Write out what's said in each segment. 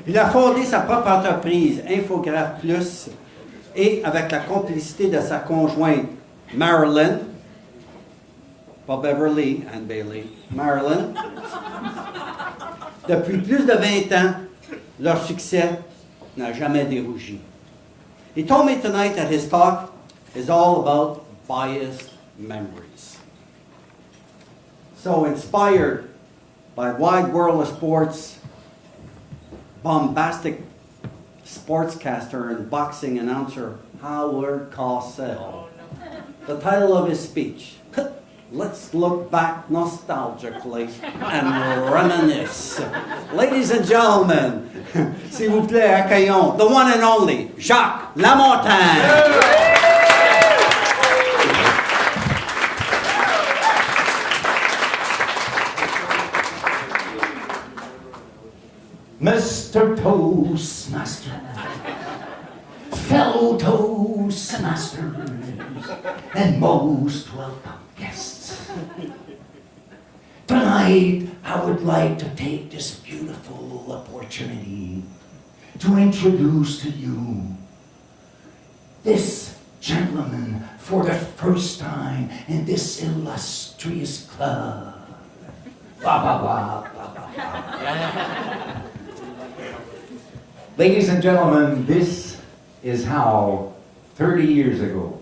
Il a fondé sa propre entreprise, Infographe Plus, et avec la complicité de sa conjointe Marilyn, pas Beverly and Bailey, Marilyn, depuis plus de 20 ans, leur succès n'a jamais dérougi. He told me tonight that his talk is all about biased memories. So inspired by wide world of sports, bombastic sportscaster and boxing announcer Howard Cosell. The title of his speech, Let's Look Back Nostalgically and Reminisce. Ladies and gentlemen, s'il vous plaît, accueillons the one and only Jacques Lamontagne. Mr. Toastmaster, fellow Toastmasters, and most welcome guests. Tonight, I would like to take this beautiful opportunity to introduce to you this gentleman for the first time in this illustrious club. Ba, ba, ba, ba, ba, ba. Ladies and gentlemen, this is how 30 years ago,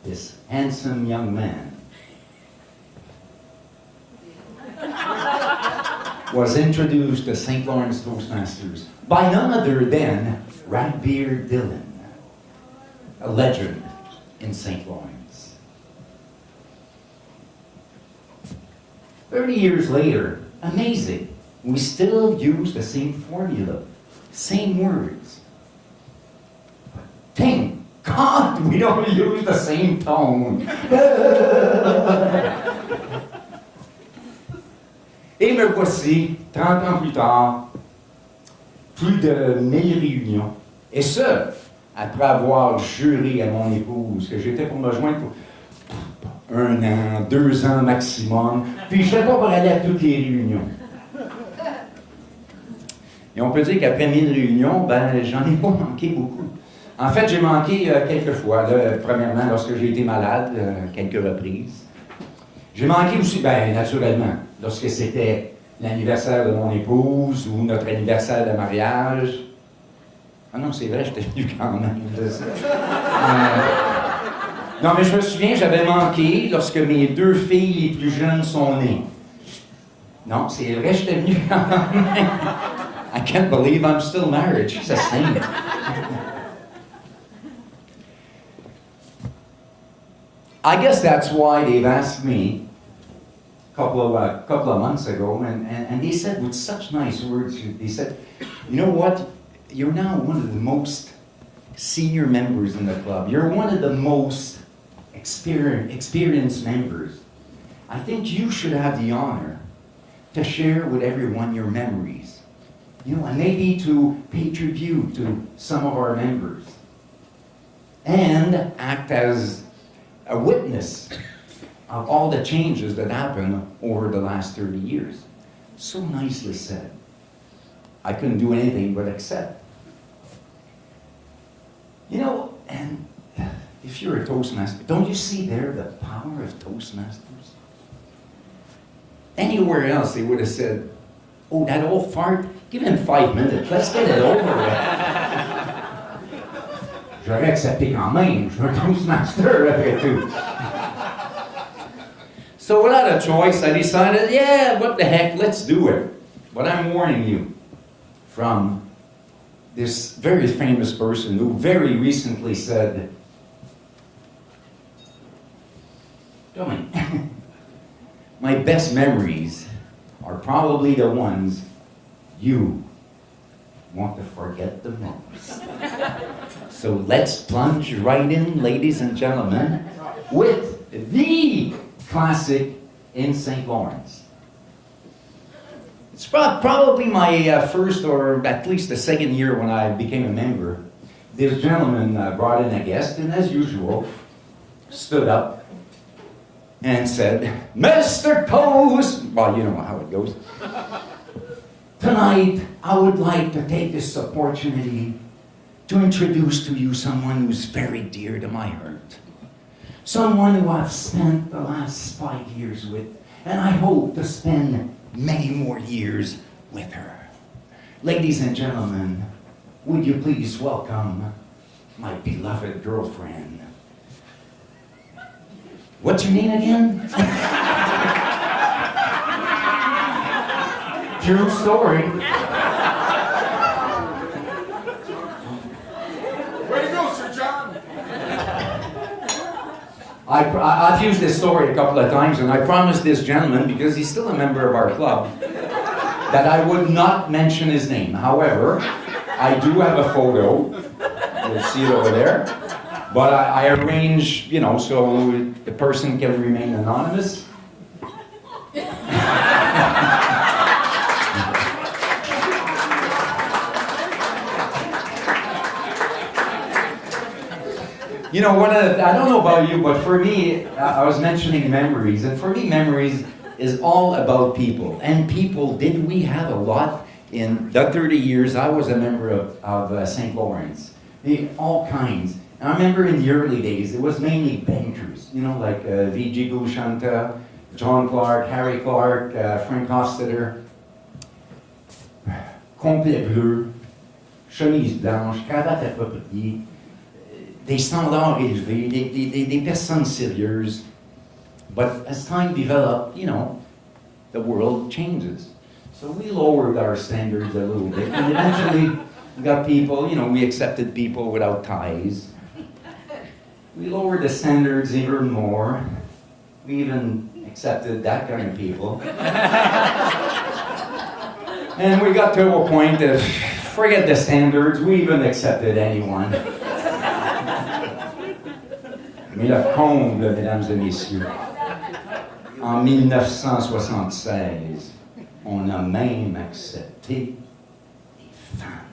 this handsome young man was introduced to St. Lawrence Toastmasters by none other than Radbeard Dillon, a legend in St. Lawrence. 30 years later, amazing, we still use the same formula. Same words. But thank God we don't use the same tone. Et me voici, 30 ans plus tard, plus de 1000 réunions. Et ce, après avoir juré à mon épouse que j'étais pour me joindre pour 1 an, 2 ans maximum, puis je n'étais pas pour aller à toutes les réunions. Et on peut dire qu'après 1000 réunions, ben, j'en ai pas manqué beaucoup. En fait, j'ai manqué quelques fois. Là, premièrement, lorsque j'ai été malade, quelques reprises. J'ai manqué aussi, ben, naturellement, lorsque c'était l'anniversaire de mon épouse ou notre anniversaire de mariage. Ah non, c'est vrai, j'étais venu quand même. Non, mais je me souviens, j'avais manqué lorsque mes 2 filles les plus jeunes sont nées. Non, c'est vrai, j'étais venu quand même. I can't believe I'm still married. She's a saint. I guess that's why they've asked me a couple of months ago, and they said with such nice words, they said, you know what, you're now one of the most senior members in the club. You're one of the most experienced members. I think you should have the honor to share with everyone your memories. You know, and maybe to pay tribute to some of our members. And act as a witness of all the changes that happened over the last 30 years. So nicely said. I couldn't do anything but accept. You know, and if you're a Toastmaster, don't you see there the power of Toastmasters? Anywhere else they would have said, oh, that old fart, give him 5 minutes, let's get it over with. J'aurais accepté quand même, je suis un Toastmaster après tout. So without a choice, I decided, yeah, what the heck, let's do it. But I'm warning you from this very famous person who very recently said, Dummy, my best memories are probably the ones you want to forget the most. So let's plunge right in, ladies and gentlemen, with the classic in St. Lawrence. It's probably my first or at least the second year when I became a member. This gentleman brought in a guest and as usual stood up and said, Mr. Toast, well, you know how it goes. Tonight, I would like to take this opportunity to introduce to you someone who's very dear to my heart. Someone who I've spent the last 5 years with, and I hope to spend many more years with her. Ladies and gentlemen, would you please welcome my beloved girlfriend. What's your name again? True story. Way to go, Sir John! I've used this story a couple of times, and I promised this gentleman, because he's still a member of our club, that I would not mention his name. However, I do have a photo. You'll see it over there. But I arrange, so the person can remain anonymous. I don't know about you, but for me, I was mentioning memories, and for me, memories is all about people. And people, did we have a lot in the 30 years I was a member of St. Lawrence? All kinds. And I remember in the early days, it was mainly bankers, like V.G. Gouchanta, John Clark, Harry Clark, Frank Hofstadter, complet bleu, chemise blanche, cravate appropriée, des standards élevés, des personnes sérieuses. But as time developed, the world changes. So we lowered our standards a little bit, and eventually we got people, we accepted people without ties. We lowered the standards even more. We even accepted that kind of people. And we got to a point of, forget the standards, we even accepted anyone. Mais le comble, mesdames et messieurs, en 1976, on a même accepté des femmes.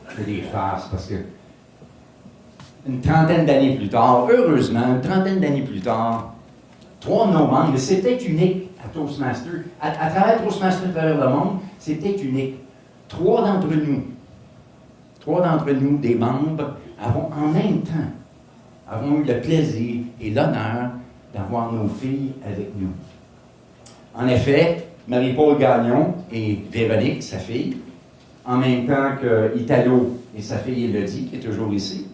Je fais des farces parce que une trentaine d'années plus tard, heureusement, une trentaine d'années plus tard, 3 de nos membres, c'était unique à Toastmasters, à travers Toastmasters à travers le monde, c'était unique. 3 d'entre nous, des membres, avons en même temps, avons eu le plaisir et l'honneur d'avoir nos filles avec nous. En effet, Marie-Paul Gagnon et Véronique, sa fille, en même temps que Italo et sa fille Elodie, qui est toujours ici,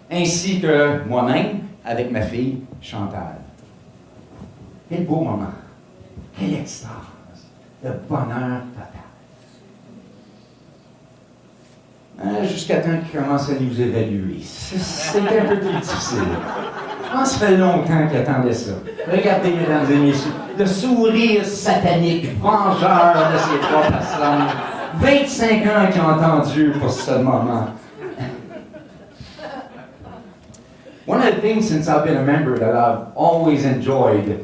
ainsi que moi-même avec ma fille Chantal. Quel beau moment, quelle extase, le bonheur total. Jusqu'à temps qu'ils commencent à nous évaluer. C'était un peu plus difficile. Je pense que ça fait longtemps qu'ils attendaient ça. Regardez, mesdames et messieurs, le sourire satanique, vengeur de ces 3 personnes. 25 ans qu'ils ont attendu pour ce moment. One of the things since I've been a member that I've always enjoyed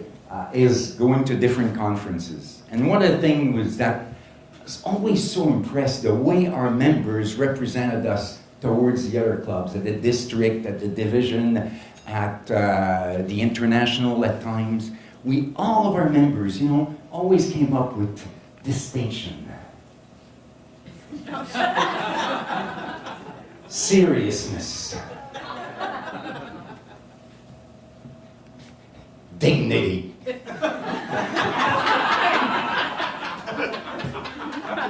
is going to different conferences. And one of the things was that I was always so impressed the way our members represented us towards the other clubs, at the district, at the division, at the international at times. All of our members, always came up with distinction. Seriousness. Dignity.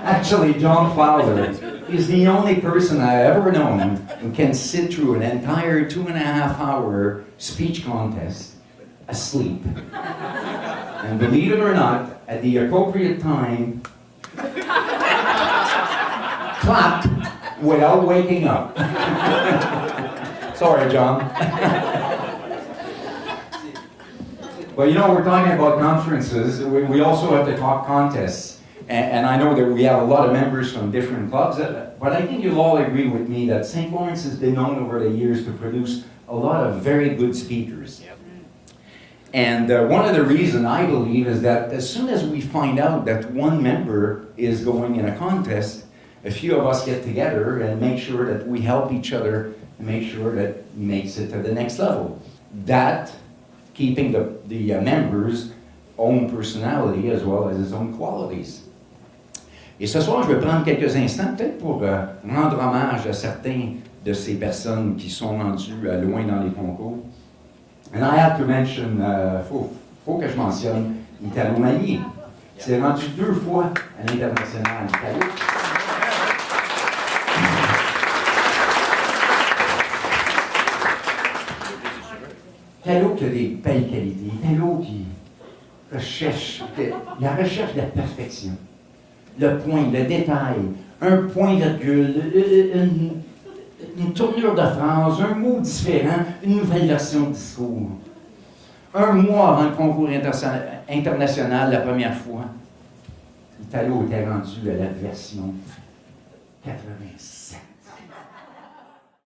Actually, John Fowler is the only person I've ever known who can sit through an entire 2.5-hour speech contest asleep. And believe it or not, at the appropriate time, clap without waking up. Sorry, John. But we're talking about conferences. We also have to talk contests. And I know that we have a lot of members from different clubs, but I think you'll all agree with me that St. Lawrence has been known over the years to produce a lot of very good speakers. Yep. And one of the reasons I believe is that as soon as we find out that one member is going in a contest, a few of us get together and make sure that we help each other and make sure that he makes it to the next level. That, keeping the members own personality as well as his own qualities. Et ce soir, je vais prendre quelques instants peut-être pour rendre hommage à certains de ces personnes qui sont rendues loin dans les concours. And I have to mention, faut que je mentionne Italo Magni. Il s'est rendu 2 fois à l'international Italo. Italo qui a des belles qualités. Italo qui recherche, la recherche de la perfection. Le point, le détail, un point virgule, une tournure de phrase, un mot différent, une nouvelle version de discours. Un mois avant le concours international, la première fois, Italo était rendu à la version 87.